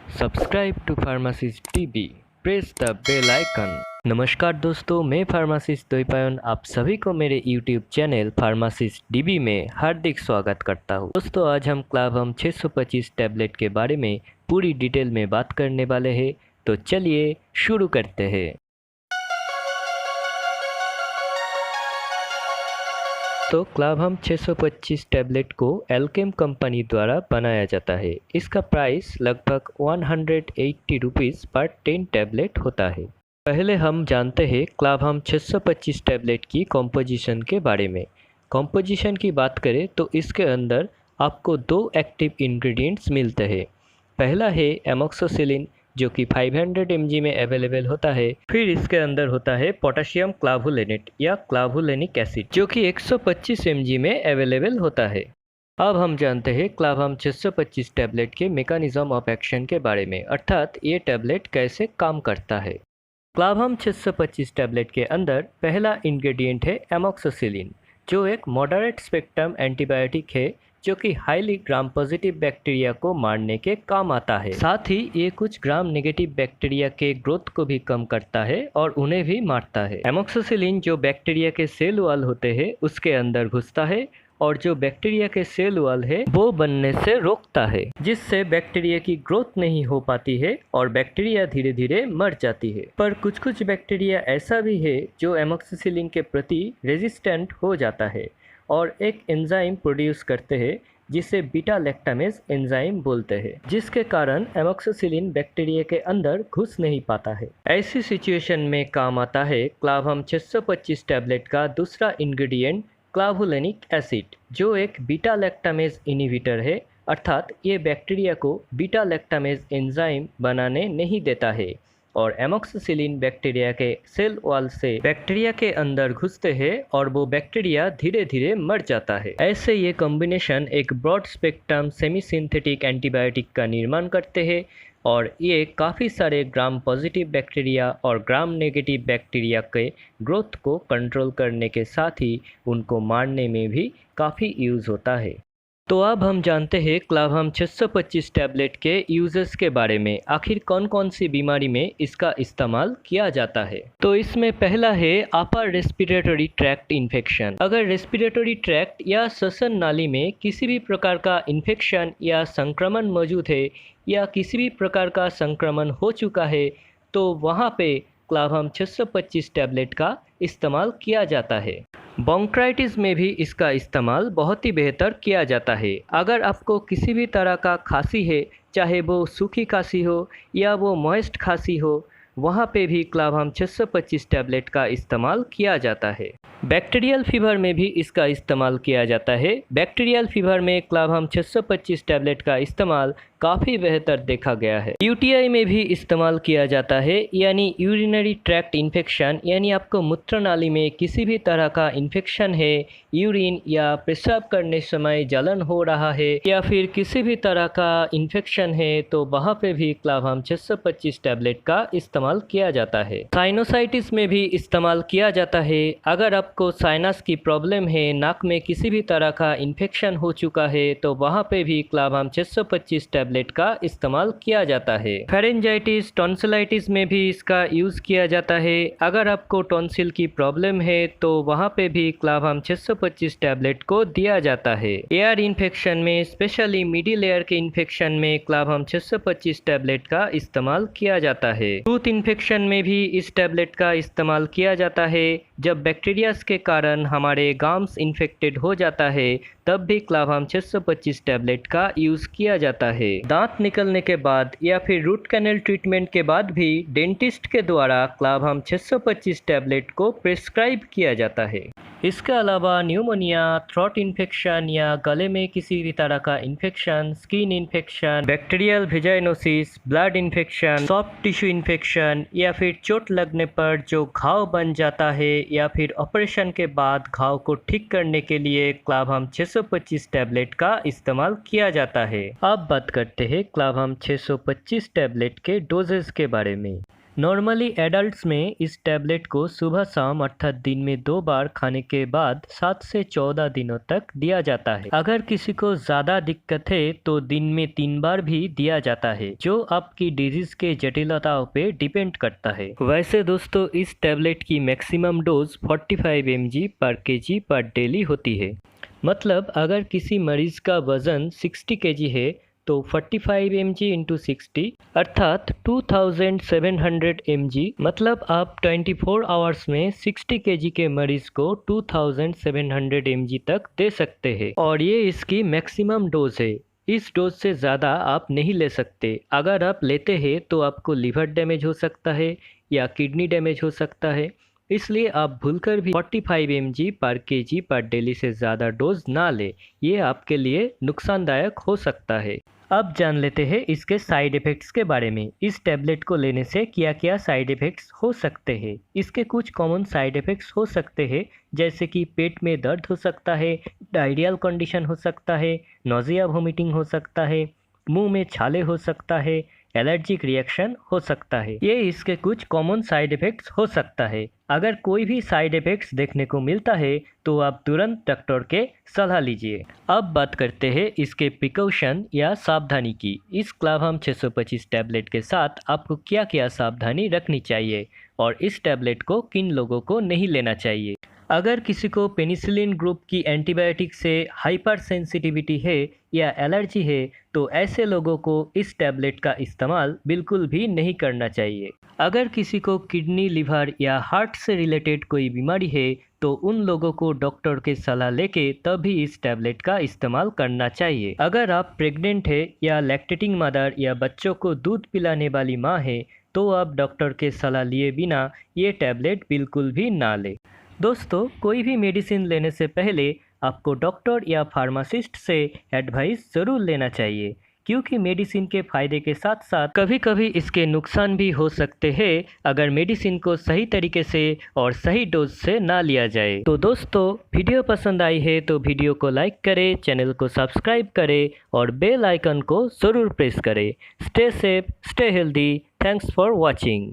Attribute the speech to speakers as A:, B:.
A: Subscribe to pharmacist TV, press the bell icon. नमस्कार दोस्तों, मैं फार्मासिस्ट द्वैपायन आप सभी को मेरे यूट्यूब चैनल फार्मासिस्ट टीवी में हार्दिक स्वागत करता हूं। दोस्तों, आज हम क्लावम 625 टैबलेट के बारे में पूरी डिटेल में बात करने वाले हैं, तो चलिए शुरू करते हैं। तो क्लावम 625 टैबलेट को एल्केम कंपनी द्वारा बनाया जाता है। इसका प्राइस लगभग 180 रुपीज़ पर 10 टैबलेट होता है। पहले हम जानते हैं क्लावम 625 टैबलेट की कॉम्पोजिशन के बारे में। कॉम्पोजिशन की बात करें तो इसके अंदर आपको दो एक्टिव इंग्रेडिएंट्स मिलते हैं। पहला है एमोक्सिसिलिन, जो कि 500 mg में अवेलेबल होता है। फिर इसके अंदर होता है पोटेशियम क्लावुलेनेट या क्लावुलेनिक एसिड, जो कि 125 mg में अवेलेबल होता है। अब हम जानते हैं क्लावम 625 टैबलेट के मैकेनिज्म ऑफ एक्शन के बारे में, अर्थात ये टैबलेट कैसे काम करता है। क्लावम 625 टैबलेट के अंदर पहला इंग्रेडिएंट है एमोक्सिसिलिन, जो एक मॉडरेट स्पेक्ट्रम एंटीबायोटिक है, जो कि हाईली ग्राम पॉजिटिव बैक्टीरिया को मारने के काम आता है। साथ ही ये कुछ ग्राम नेगेटिव बैक्टीरिया के ग्रोथ को भी कम करता है और उन्हें भी मारता है। एमोक्सिसिलिन जो बैक्टीरिया के सेल वॉल होते हैं उसके अंदर घुसता है और जो बैक्टीरिया के सेल वॉल है वो बनने से रोकता है, जिससे बैक्टीरिया की ग्रोथ नहीं हो पाती है और बैक्टीरिया धीरे धीरे मर जाती है। पर कुछ कुछ बैक्टीरिया ऐसा भी है जो एमोक्सिसिलिन के प्रति रेजिस्टेंट हो जाता है और एक एंजाइम प्रोड्यूस करते हैं जिसे बीटा लैक्टामेज एंजाइम बोलते हैं, जिसके कारण एमोक्सिसिलिन बैक्टीरिया के अंदर घुस नहीं पाता है। ऐसी सिचुएशन में काम आता है क्लावम 625 टैबलेट का दूसरा इंग्रेडिएंट क्लावुलेनिक एसिड, जो एक बीटा लैक्टामेज इनहिबिटर है, अर्थात ये बैक्टीरिया को बीटा लैक्टामेज एंजाइम बनाने नहीं देता है और एमोक्सिसिलिन बैक्टीरिया के सेल वॉल से बैक्टीरिया के अंदर घुसते हैं और वो बैक्टीरिया धीरे धीरे मर जाता है। ऐसे ये कॉम्बिनेशन एक broad spectrum semi synthetic antibiotic का निर्माण करते हैं और ये काफ़ी सारे ग्राम पॉजिटिव बैक्टीरिया और ग्राम नेगेटिव बैक्टीरिया के ग्रोथ को कंट्रोल करने के साथ ही उनको मारने में भी काफ़ी यूज़ होता है। तो अब हम जानते हैं क्लावम 625 टैबलेट के यूजेस के बारे में, आखिर कौन कौन सी बीमारी में इसका इस्तेमाल किया जाता है। तो इसमें पहला है अपर रेस्पिरेटरी ट्रैक्ट इन्फेक्शन। अगर रेस्पिरेटरी ट्रैक्ट या श्वसन नाली में किसी भी प्रकार का इन्फेक्शन या संक्रमण मौजूद है या किसी भी प्रकार का संक्रमण हो चुका है तो वहाँ पे क्लावम 625 टैबलेट का इस्तेमाल किया जाता है। ब्रोंकाइटिस में भी इसका इस्तेमाल बहुत ही बेहतर किया जाता है। अगर आपको किसी भी तरह का खांसी है, चाहे वो सूखी खांसी हो या वो मॉइस्ट खांसी हो, वहाँ पे भी क्लावम 625 टैबलेट का इस्तेमाल किया जाता है। बैक्टीरियल फीवर में भी इसका इस्तेमाल किया जाता है। बैक्टीरियल फीवर में क्लावम 625 टैबलेट का इस्तेमाल काफ़ी बेहतर देखा गया है। यूटीआई में भी इस्तेमाल किया जाता है, यानी यूरिनरी ट्रैक्ट इन्फेक्शन, यानी आपको मूत्र नाली में किसी भी तरह का इन्फेक्शन है, यूरिन या पेशाब करने समय जलन हो रहा है या फिर किसी भी तरह का इन्फेक्शन है, तो वहाँ पे भी क्लावम 625 टैबलेट का इस्तेमाल किया जाता है। साइनोसाइटिस में भी इस्तेमाल किया जाता है। अगर आपको साइनस की प्रॉब्लम है, नाक में किसी भी तरह का इन्फेक्शन हो चुका है, तो वहाँ पे भी क्लावम 625 टैबलेट का इस्तेमाल किया जाता है। फेरेंजाइटिस, टॉन्सिलाइटिस में भी इसका यूज़ किया जाता है। अगर आपको टॉन्सिल की प्रॉब्लम है तो वहाँ पे भी क्लावम 625 टैबलेट को दिया जाता है। एयर इन्फेक्शन में, स्पेशली मिडिल एयर के इन्फेक्शन में क्लावम 625 टैबलेट का इस्तेमाल किया जाता है। टूथ इन्फेक्शन में भी इस टैबलेट का इस्तेमाल किया जाता है। जब बैक्टीरिया के कारण हमारे गम्स इन्फेक्टेड हो जाता है तब भी क्लावम 625 टैबलेट का यूज़ किया जाता है। दांत निकलने के बाद या फिर रूट कैनल ट्रीटमेंट के बाद भी डेंटिस्ट के द्वारा क्लावम 625 टैबलेट को प्रिस्क्राइब किया जाता है। इसके अलावा न्यूमोनिया, थ्रोट इन्फेक्शन या गले में किसी भी तरह का infection, skin infection, bacterial vaginosis, blood infection, soft tissue infection या फिर चोट लगने पर जो घाव बन जाता है या फिर ऑपरेशन के बाद घाव को ठीक करने के लिए क्लावम 625 टैबलेट का इस्तेमाल किया जाता है। अब बात करते हैं क्लावम 625 टैबलेट के डोजेस के बारे में। नॉर्मली एडल्ट्स में इस टैबलेट को सुबह शाम अर्थात दिन में 2 बार खाने के बाद 7 से 14 दिनों तक दिया जाता है। अगर किसी को ज़्यादा दिक्कत है तो दिन में 3 बार भी दिया जाता है, जो आपकी डिजीज के जटिलताओं पे डिपेंड करता है। वैसे दोस्तों, इस टैबलेट की मैक्सिमम डोज 45 mg पर kg पर डेली होती है। मतलब अगर किसी मरीज का वजन 60 kg है तो 45 mg इंटू 60 अर्थात 2700 mg, मतलब आप 24 आवर्स में 60 kg के मरीज को 2700 mg तक दे सकते हैं और ये इसकी मैक्सिमम डोज है। इस डोज से ज़्यादा आप नहीं ले सकते। अगर आप लेते हैं तो आपको लिवर डैमेज हो सकता है या किडनी डैमेज हो सकता है, इसलिए आप भूलकर भी 45 mg पर kg पर डेली से ज़्यादा डोज ना लें, ये आपके लिए नुकसानदायक हो सकता है। अब जान लेते हैं इसके साइड इफ़ेक्ट्स के बारे में। इस टैबलेट को लेने से क्या क्या साइड इफ़ेक्ट्स हो सकते हैं। इसके कुछ कॉमन साइड इफ़ेक्ट्स हो सकते हैं, जैसे कि पेट में दर्द हो सकता है, डायरियल कंडीशन हो सकता है, नोज़िया वोमिटिंग हो सकता है, मुंह में छाले हो सकता है, एलर्जिक रिएक्शन हो सकता है। ये इसके कुछ कॉमन साइड इफ़ेक्ट्स हो सकता है। अगर कोई भी साइड इफ़ेक्ट्स देखने को मिलता है तो आप तुरंत डॉक्टर के सलाह लीजिए। अब बात करते हैं इसके प्रिकॉशन या सावधानी की। इस क्लावहम 625 टैबलेट के साथ आपको क्या क्या सावधानी रखनी चाहिए और इस टैबलेट को किन लोगों को नहीं लेना चाहिए। अगर किसी को पेनिसिलिन ग्रुप की एंटीबायोटिक से हाइपर सेंसिटिविटी है या एलर्जी है तो ऐसे लोगों को इस टैबलेट का इस्तेमाल बिल्कुल भी नहीं करना चाहिए। अगर किसी को किडनी, लिवर या हार्ट से रिलेटेड कोई बीमारी है तो उन लोगों को डॉक्टर के सलाह लेके तभी इस टैबलेट का इस्तेमाल करना चाहिए। अगर आप प्रेग्नेंट है या लैक्टेटिंग मदर या बच्चों को दूध पिलाने वाली माँ है तो आप डॉक्टर के सलाह लिए बिना ये टैबलेट बिल्कुल भी ना लें। दोस्तों, कोई भी मेडिसिन लेने से पहले आपको डॉक्टर या फार्मासिस्ट से एडवाइस ज़रूर लेना चाहिए, क्योंकि मेडिसिन के फ़ायदे के साथ साथ कभी कभी इसके नुकसान भी हो सकते हैं अगर मेडिसिन को सही तरीके से और सही डोज से ना लिया जाए। तो दोस्तों, वीडियो पसंद आई है तो वीडियो को लाइक करें, चैनल को सब्सक्राइब करें और बेल आइकन को ज़रूर प्रेस करें। Stay safe, stay healthy. Thanks for watching.